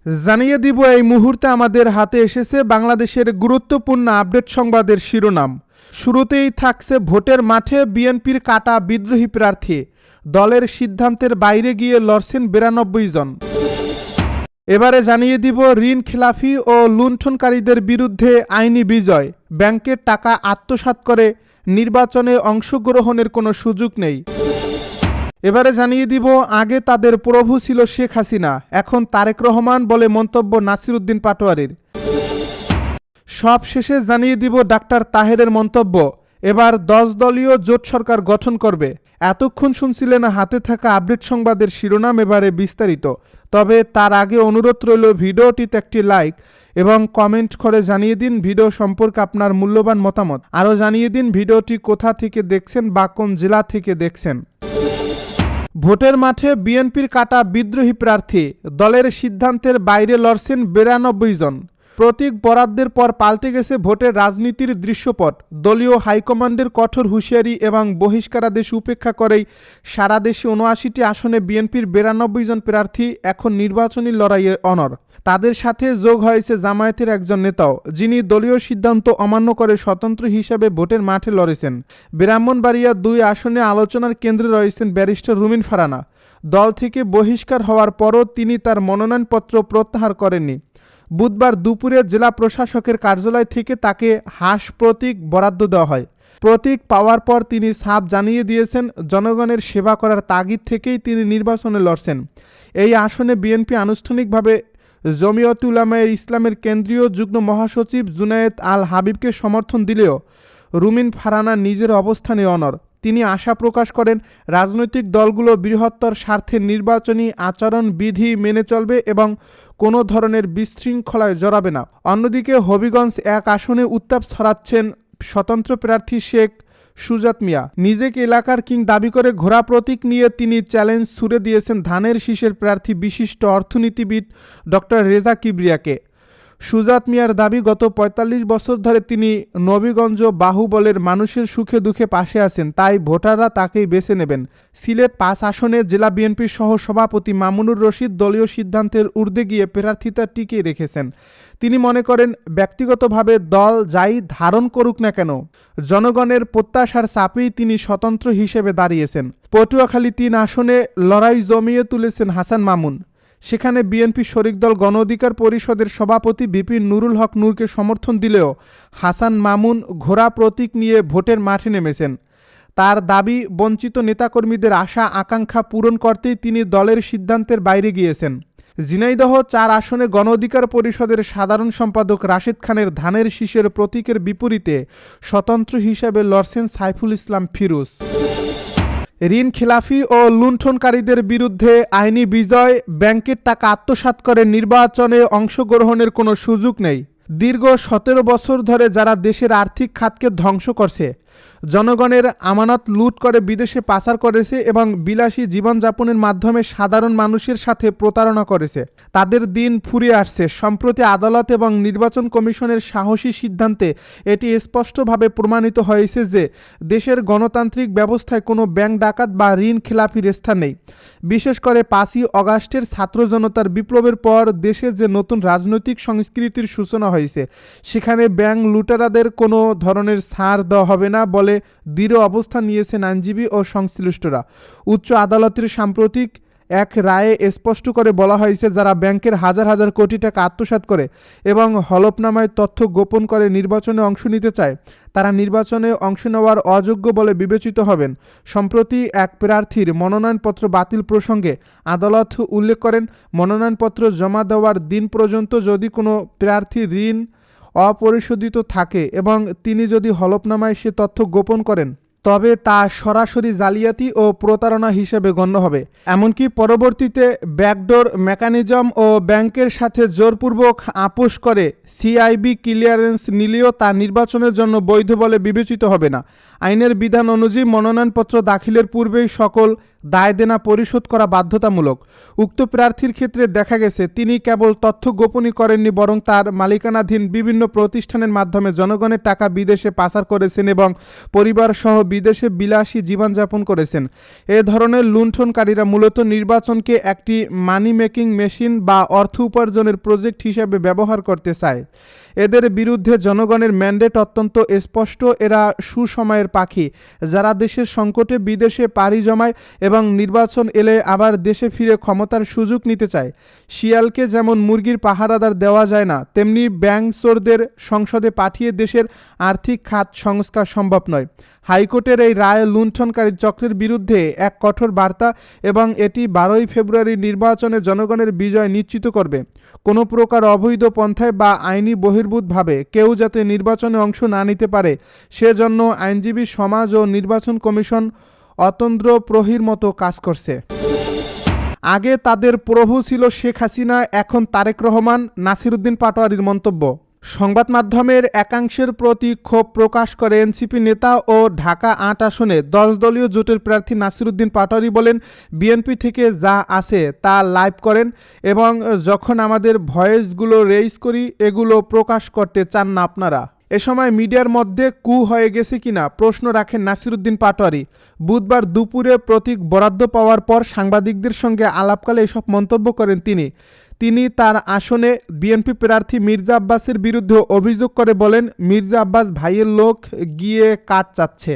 জানিয়ে দিব এই মুহূর্তে আমাদের হাতে এসেছে বাংলাদেশের গুরুত্বপূর্ণ আপডেট সংবাদের শিরোনাম। শুরুতেই থাকছে ভোটের মাঠে বিএনপির কাটা বিদ্রোহী প্রার্থী, দলের সিদ্ধান্তের বাইরে গিয়ে লড়ছেন 92 জন। এবারে জানিয়ে দিব ঋণ খেলাফি ও লুণ্ঠনকারীদের বিরুদ্ধে আইনি বিজয়, ব্যাংকের টাকা আত্মসাৎ করে নির্বাচনে অংশগ্রহণের কোনো সুযোগ নেই। এবারে জানিয়ে দিব আগে তাদের প্রভু ছিল শেখ হাসিনা, এখন তারেক রহমান বলে মন্তব্য নাসির উদ্দিন পাটোয়ারির। সব শেষে জানিয়ে দিব ডাক্তার তাহেরের মন্তব্য, এবার 10 দলীয় জোট সরকার গঠন করবে। এতক্ষণ শুনছিলেন হাতে থাকা আপডেট সংবাদের শিরোনাম, এবারে বিস্তারিত। তবে তার আগে অনুরোধ রইল ভিডিওটিতে একটি লাইক এবং কমেন্ট করে জানিয়ে দিন ভিডিও সম্পর্কে আপনার মূল্যবান মতামত। আরও জানিয়ে দিন ভিডিওটি কোথা থেকে দেখছেন বা কোন জেলা থেকে দেখছেন। ভোটের মাঠে বিএনপির কাটা বিদ্রোহী প্রার্থী, দলের সিদ্ধান্তের বাইরে লড়ছেন 92 জন। প্রতীক বরাদ্দের পর পাল্টে গেছে ভোটের রাজনীতির দৃশ্যপট। দলীয় হাইকমান্ডের কঠোর হুঁশিয়ারি এবং বহিষ্কারাদেশ উপেক্ষা করেই সারা দেশে ৭৯টি আসনে বিএনপির 92 জন প্রার্থী এখন নির্বাচনী লড়াইয়ে অনড়। তাদের সাথে যোগ হয়েছে জামায়াতের একজন নেতাও, যিনি দলীয় সিদ্ধান্ত অমান্য করে স্বতন্ত্র হিসাবে ভোটের মাঠে লড়েছেন। ব্রাহ্মণবাড়িয়া 2 আসনে আলোচনার কেন্দ্রে রয়েছেন ব্যারিস্টার রুমিন ফারানা। দল থেকে বহিষ্কার হওয়ার পরও তিনি তার মনোনয়নপত্র প্রত্যাহার করেননি। বুধবার দুপুরে জেলা প্রশাসকের কার্যালয় থেকে তাকে হাঁস প্রতীক বরাদ্দ দেওয়া হয়। প্রতীক পাওয়ার পর তিনি সাফ জানিয়ে দিয়েছেন, জনগণের সেবা করার তাগিদ থেকেই তিনি নির্বাচনে লড়ছেন। এই আসনে বিএনপি আনুষ্ঠানিকভাবে জমিয়ত উলামায়ে ইসলামের কেন্দ্রীয় যুগ্ম মহাসচিব জুনায়েদ আল হাবিবকে সমর্থন দিলেও রুমিন ফারানা নিজের অবস্থানে অনড়। তিনি আশা প্রকাশ করেন, রাজনৈতিক দলগুলো বৃহত্তর স্বার্থে নির্বাচনী আচরণ বিধি মেনে চলবে এবং কোনো ধরনের বিশৃঙ্খলায় জড়াবে না। অন্যদিকে হবিগঞ্জ 1 আসনে উত্তাপ ছড়াচ্ছেন স্বতন্ত্র প্রার্থী শেখ সুজাত মিয়া। নিজেকে এলাকার কিং দাবি করে ঘোড়া প্রতীক নিয়ে তিনি চ্যালেঞ্জ ছুড়ে দিয়েছেন ধানের শীষের প্রার্থী বিশিষ্ট অর্থনীতিবিদ ডক্টর রেজা কিবরিয়াকে। সুজাত মিয়ার দাবি, গত ৪৫ বছর ধরে তিনি নবীগঞ্জ বাহুবলের মানুষের সুখে দুঃখে পাশে আছেন, তাই ভোটাররা তাকেই বেছে নেবেন। সিলেট 5 আসনে জেলা বিএনপির সহ সভাপতি মামুনুর রশিদ দলীয় সিদ্ধান্তের ঊর্ধ্বে গিয়ে প্রার্থিতা টিকিয়ে রেখেছেন। তিনি মনে করেন, ব্যক্তিগতভাবে দল যাই ধারণ করুক না কেন, জনগণের প্রত্যাশার চাপেই তিনি স্বতন্ত্র হিসেবে দাঁড়িয়েছেন। পটুয়াখালী 3 আসনে লড়াই জমিয়ে তুলেছেন হাসান মামুন। সেখানে বিএনপি শরিক দল গণ অধিকার পরিষদের সভাপতি বিপি নুরুল হক নূরকে সমর্থন দিলেও হাসান মামুন ঘোড়া প্রতীক নিয়ে ভোটের মাঠে নেমেছেন। তার দাবি, বঞ্চিত নেতাকর্মীদের আশা আকাঙ্ক্ষা পূরণ করতেই তিনি দলের সিদ্ধান্তের বাইরে গিয়েছেন। ঝিনাইদহ 4 আসনে গণ অধিকার পরিষদের সাধারণ সম্পাদক রাশেদ খানের ধানের শীষের প্রতীকের বিপরীতে স্বতন্ত্র হিসেবে লড়ছেন সাইফুল ইসলাম ফিরোজ। ঋণ খেলাফি ও লুণ্ঠনকারীদের বিরুদ্ধে আইনি বিজয়, ব্যাংকের টাকা আত্মসাৎ করে নির্বাচনে অংশগ্রহণের কোনো সুযোগ নেই। দীর্ঘ 17 বছর ধরে যারা দেশের আর্থিক খাতকে ধ্বংস করছে, জনগণের আমানত লুট করে বিদেশে পাচার করেছে এবং বিলাসী জীবনযাপনের মাধ্যমে সাধারণ মানুষের সাথে প্রতারণা করেছে, তাদের দিন ফুরিয়ে আসছে। সম্প্রতি আদালত এবং নির্বাচন কমিশনের সাহসী সিদ্ধান্তে এটি স্পষ্টভাবে প্রমাণিত হয়েছে যে দেশের গণতান্ত্রিক ব্যবস্থায় কোনো ব্যাংক ডাকাত বা ঋণ খেলাপির স্থান নেই। বিশেষ করে 5ই অগাস্টের ছাত্র জনতার বিপ্লবের পর দেশে যে নতুন রাজনৈতিক সংস্কৃতির সূচনা হয়েছে, সেখানে ব্যাংক লুটেরাদের কোনো ধরনের ছাড় দেওয়া হবে না বলে দৃঢ় অবস্থান নিয়েছেন আইনজীবী ও সংশ্লিষ্টরা। উচ্চ আদালতের সাম্প্রতিক এক রায়ে স্পষ্ট করে বলা হয়েছে, যারা ব্যাংকের হাজার হাজার কোটি টাকা আত্মসাৎ করে এবং হলফনামায় তথ্য গোপন করে নির্বাচনে অংশ নিতে চায়, তারা নির্বাচনে অংশ নেওয়ার অযোগ্য বলে বিবেচিত হবেন। সম্প্রতি এক প্রার্থীর মনোনয়নপত্র বাতিল প্রসঙ্গে আদালত উল্লেখ করেন, মনোনয়নপত্র জমা দেওয়ার দিন পর্যন্ত যদি কোনো প্রার্থীর ঋণ অপরিশোধিত থাকে এবং তিনি যদি হলফনামায় সে তথ্য গোপন করেন, তবে তা সরাসরি জালিয়াতি ও প্রতারণা হিসেবে গণ্য হবে। এমনকি পরবর্তীতে ব্যাকডোর মেকানিজম ও ব্যাংকের সাথে জোরপূর্বক আপোষ করে সিআইবি ক্লিয়ারেন্স নিলেও তা নির্বাচনের জন্য বৈধ বলে বিবেচিত হবে না। আইনের বিধান অনুযায়ী মনোনয়নপত্র দাখিলের পূর্বেই সকল দায় দেনা পরিশোধ করা বাধ্যতামূলক। উক্ত প্রার্থীর ক্ষেত্রে দেখা গেছে তিনি কেবল তথ্য গোপনই করেননি, বরং তার মালিকানাধীন বিভিন্ন প্রতিষ্ঠানের মাধ্যমে জনগণের টাকা বিদেশে পাচার করেছেন এবং পরিবারসহ বিদেশে বিলাসী জীবনযাপন করেছেন। এ ধরনের লুণ্ঠনকারীরা মূলত নির্বাচনকে একটি মানি মেকিং মেশিন বা অর্থ উপার্জনের প্রজেক্ট হিসেবে ব্যবহার করতে চায়। এদের বিরুদ্ধে জনগণের ম্যান্ডেট অত্যন্ত স্পষ্ট। এরা সুসময়ের পাখি, যারা দেশের সংকটে বিদেশে পাড়ি জমায় এবং নির্বাচন এলে আবার দেশে ফিরে ক্ষমতার সুযোগ নিতে চায়। শিয়ালকে যেমন মুরগির পাহারাদার দেওয়া যায় না, তেমনি ব্যাংক চোরদের সংসদে পাঠিয়ে দেশের আর্থিক খাত সংস্কার সম্ভব নয়। হাইকোর্টের এই রায় লুণ্ঠনকারী চক্রের বিরুদ্ধে এক কঠোর বার্তা এবং এটি 12ই ফেব্রুয়ারি নির্বাচনে জনগণের বিজয় নিশ্চিত করবে। কোনো প্রকার অবৈধ পন্থায় বা আইনি বহির্ভূতভাবে কেউ যাতে নির্বাচনে অংশ না নিতে পারে, সেজন্য আইনজীবী সমাজ ও নির্বাচন কমিশন অতন্দ্র প্রহরীর মতো কাজ করছে। আগে তাদের প্রভু ছিল শেখ হাসিনা, এখন তারেক রহমান, নাসিরুদ্দিন পাটোয়ারীর মন্তব্য। সংবাদ মাধ্যমের একাংশের প্রতি ক্ষোভ প্রকাশ করে এনসিপি নেতা ও ঢাকা ৮ আসনে 10 দলীয় জোটের প্রার্থী নাসিরুদ্দিন পাটোয়ারী বলেন, বিএনপি থেকে যা আছে তা লাইভ করেন এবং যখন আমাদের ভয়েসগুলো রেইজ করি এগুলো প্রকাশ করতে চান না আপনারা। এ সময় মিডিয়ার মধ্যে কু হয়ে গেছে কিনা প্রশ্ন রাখেন নাসিরুদ্দিন পাটোয়ারী। বুধবার দুপুরে প্রতীক বরাদ্দ পাওয়ার পর সাংবাদিকদের সঙ্গে আলাপকালে এসব মন্তব্য করেন তিনি তার আসনে বিএনপি প্রার্থী মির্জা আব্বাসের বিরুদ্ধে অভিযোগ করে বলেন, মির্জা আব্বাস ভাইয়ের লোক গিয়ে কাঠ চাচ্ছে,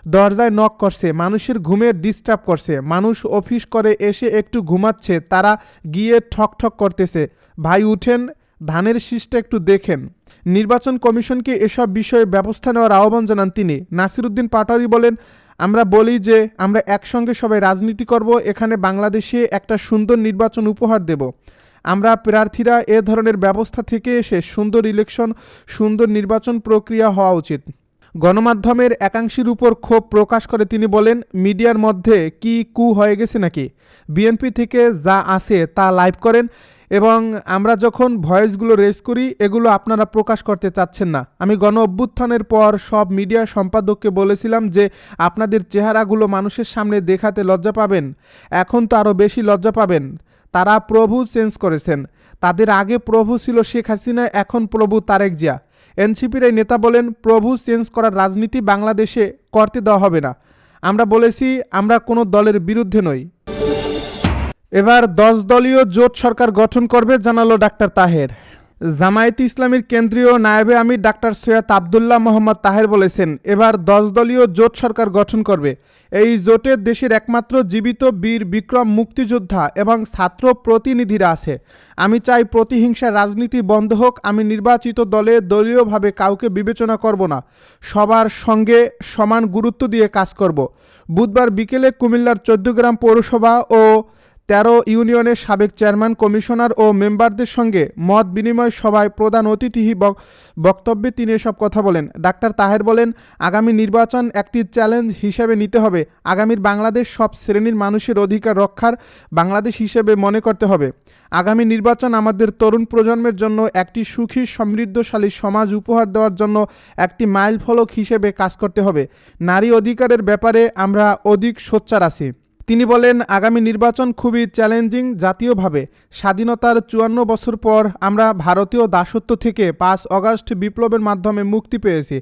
দরজায় নক করছে, মানুষের ঘুমে ডিস্টার্ব করছে, মানুষ অফিস করে এসে একটু ঘুমাচ্ছে, তারা গিয়ে ঠক করতেছে, ভাই উঠেন, ধানের শীষটা একটু দেখেন। নির্বাচন কমিশনকে এসব বিষয়ে ব্যবস্থা নেওয়ার আহ্বান জানান তিনি। নাসিরুদ্দিন পাটোয়ারী বলেন, আমরা বলি যে আমরা একসঙ্গে সবাই রাজনীতি করব, এখানে বাংলাদেশে একটা সুন্দর নির্বাচন উপহার দেব। আমরা প্রার্থীরা এ ধরনের ব্যবস্থা থেকে এসে সুন্দর ইলেকশন, সুন্দর নির্বাচন প্রক্রিয়া হওয়া উচিত। গণমাধ্যমের একাংশের উপর ক্ষোভ প্রকাশ করে তিনি বলেন, মিডিয়ার মধ্যে কি কু হয়ে গেছে নাকি? বিএনপি থেকে যা আছে তা লাইভ করেন এবং আমরা যখন ভয়েসগুলো রেজ করি এগুলো আপনারা প্রকাশ করতে চাচ্ছেন না। আমি গণ অভ্যুত্থানের পর সব মিডিয়া সম্পাদককে বলেছিলাম যে আপনাদের চেহারাগুলো মানুষের সামনে দেখাতে লজ্জা পাবেন, এখন তো আরও বেশি লজ্জা পাবেন। তারা প্রভু চেঞ্জ করেছেন, তাদের আগে প্রভু ছিল শেখ হাসিনা, এখন প্রভু তারেক জিয়া। এনসিপির এই নেতা বলেন, প্রভু চেঞ্জ করার রাজনীতি বাংলাদেশে করতে দেওয়া হবে না। আমরা বলেছি আমরা কোনো দলের বিরুদ্ধে নই। এবার 10 দলীয় জোট সরকার গঠন করবে জানালো ডাক্তার তাহের। জামায়াতে ইসলামীর কেন্দ্রীয় নায়েবে আমির ডাক্তার সৈয়দ আবদুল্লাহ মোহাম্মদ তাহের বলেছেন, এবার 10 দলীয় জোট সরকার গঠন করবে। এই জোটে দেশের একমাত্র জীবিত বীর বিক্রম মুক্তিযোদ্ধা এবং ছাত্র প্রতিনিধিরা আছে। আমি চাই প্রতিহিংসার রাজনীতি বন্ধ হোক। আমি নির্বাচিত দলে দলীয়ভাবে কাউকে বিবেচনা করব না, সবার সঙ্গে সমান গুরুত্ব দিয়ে কাজ করব। বুধবার বিকেলে কুমিল্লার 14 গ্রাম পৌরসভা ও 13 ইউনিয়নের সাবেক চেয়ারম্যান, কমিশনার ও মেম্বারদের সঙ্গে মত বিনিময় সভায় প্রধান অতিথি বক্তব্যে তিনি এসব কথা বলেন। ডাক্তার তাহের বলেন, আগামী নির্বাচন একটি চ্যালেঞ্জ হিসেবে নিতে হবে। আগামীর বাংলাদেশ সব শ্রেণীর মানুষের অধিকার রক্ষার বাংলাদেশ হিসেবে মনে করতে হবে। আগামী নির্বাচন আমাদের তরুণ প্রজন্মের জন্য একটি সুখী সমৃদ্ধশালী সমাজ উপহার দেওয়ার জন্য একটি মাইলফলক হিসেবে কাজ করতে হবে। নারী অধিকারের ব্যাপারে আমরা অধিক সোচ্চার আছি। তিনি বলেন, আগামী নির্বাচন খুবই চ্যালেঞ্জিং জাতীয়ভাবে। স্বাধীনতার 54 বছর পর আমরা ভারতীয় দাসত্ব থেকে 5 আগস্ট বিপ্লবের মাধ্যমে মুক্তি পেয়েছি।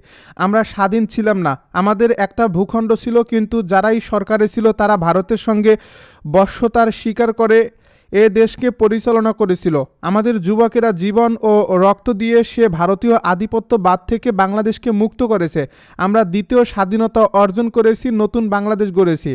আমরা স্বাধীন ছিলাম না, আমাদের একটা ভূখণ্ড ছিল, কিন্তু যারাই সরকারে ছিল তারা ভারতের সঙ্গে বশ্যতার স্বীকার করে এ দেশকে পরিচালনা করেছিল। আমাদের যুবকেরা জীবন ও রক্ত দিয়ে সে ভারতীয় আধিপত্যবাদ থেকে বাংলাদেশকে মুক্ত করেছে। আমরা দ্বিতীয় স্বাধীনতা অর্জন করেছি, নতুন বাংলাদেশ গড়েছি।